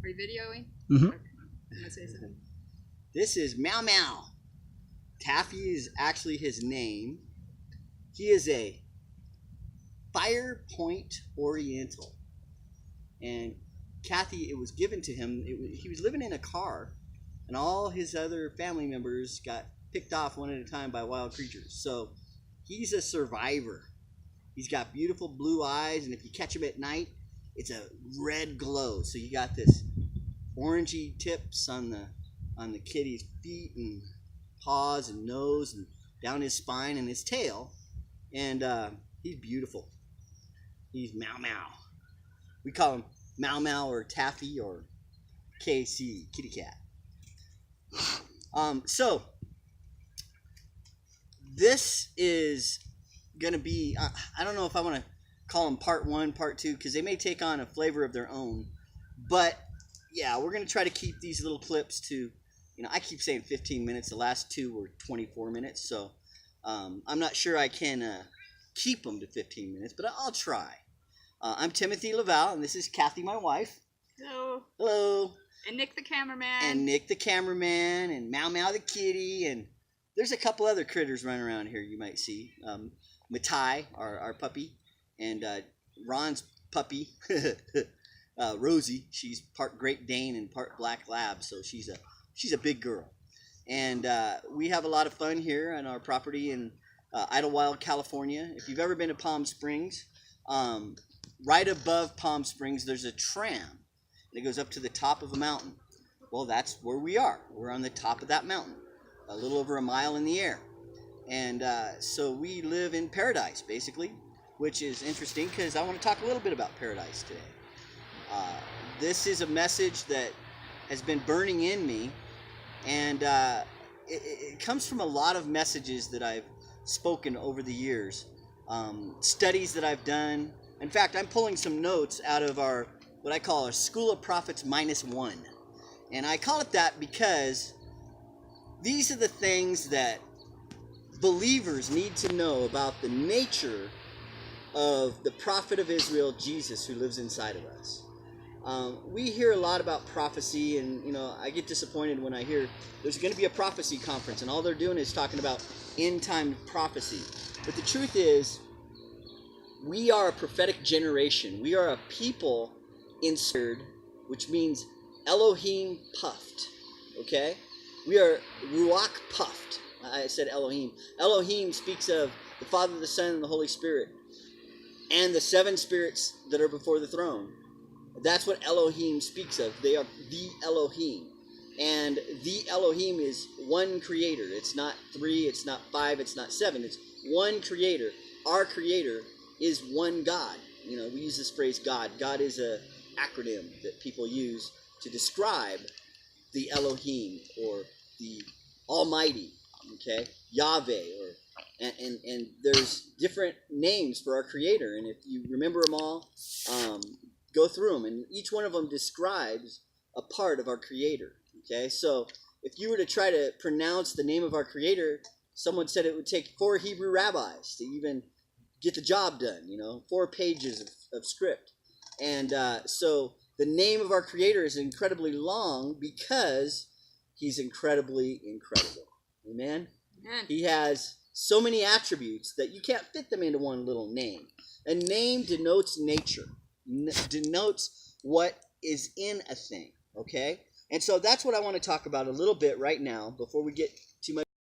Are you videoing? Mm-hmm. Okay. I'm gonna say something. This is Meow Meow. Taffy is actually his name. He is a fire point oriental. And Kathy, it was given to him. He was living in a car, and all his other family members got picked off one at a time by wild creatures. So he's a survivor. He's got beautiful blue eyes, and if you catch him at night, it's a red glow. So you got this orangey tips on the kitty's feet and paws and nose and down his spine and his tail, and he's beautiful. He's Meow Meow. We call him Meow Meow or Taffy or KC, kitty cat. So this is gonna be, I don't know if I want to call them part 1, part 2, because they may take on a flavor of their own, but yeah, we're gonna try to keep these little clips to, I keep saying 15 minutes. The last 2 were 24 minutes, so I'm not sure I can keep them to 15 minutes, but I'll try. I'm Timothy Laval, and this is Kathy, my wife. Hello. Hello. And Nick the cameraman. And Nick the cameraman, and Meow Meow the kitty, and there's a couple other critters running around here you might see. Matai, our puppy, and Ron's puppy, Rosie. She's part Great Dane and part Black Lab, so she's a big girl. And we have a lot of fun here on our property in Idlewild, California. If you've ever been to Palm Springs, right above Palm Springs, there's a tram that goes up to the top of a mountain. Well, that's where we are. We're on the top of that mountain, a little over a mile in the air. And so we live in paradise, basically, which is interesting because I want to talk a little bit about paradise today. This is a message that has been burning in me, and it comes from a lot of messages that I've spoken over the years, studies that I've done. In fact, I'm pulling some notes out of what I call our School of Prophets -1. And I call it that because these are the things that believers need to know about the nature of the prophet of Israel, Jesus, who lives inside of us. We hear a lot about prophecy, and I get disappointed when I hear there's going to be a prophecy conference, and all they're doing is talking about end-time prophecy. But the truth is, we are a prophetic generation. We are a people inspired, which means Elohim puffed. Okay? We are Ruach puffed. I said Elohim. Elohim speaks of the Father, the Son, and the Holy Spirit, and the 7 spirits that are before the throne. That's what Elohim speaks of. They are the Elohim. And the Elohim is one creator. It's not 3, it's not 5, it's not 7. It's one creator. Our creator is one God. We use this phrase God. God is an acronym that people use to describe the Elohim or the Almighty, okay? Yahweh, and there's different names for our creator. And if you remember them all, go through them, and each one of them describes a part of our creator. Okay, so if you were to try to pronounce the name of our creator, someone said it would take 4 Hebrew rabbis to even get the job done. 4 pages of script. And so the name of our creator is incredibly long because he's incredibly incredible. Amen? Amen. He has so many attributes that you can't fit them into one little name. A name denotes nature. Denotes what is in a thing, okay? And so that's what I want to talk about a little bit right now before we get too much.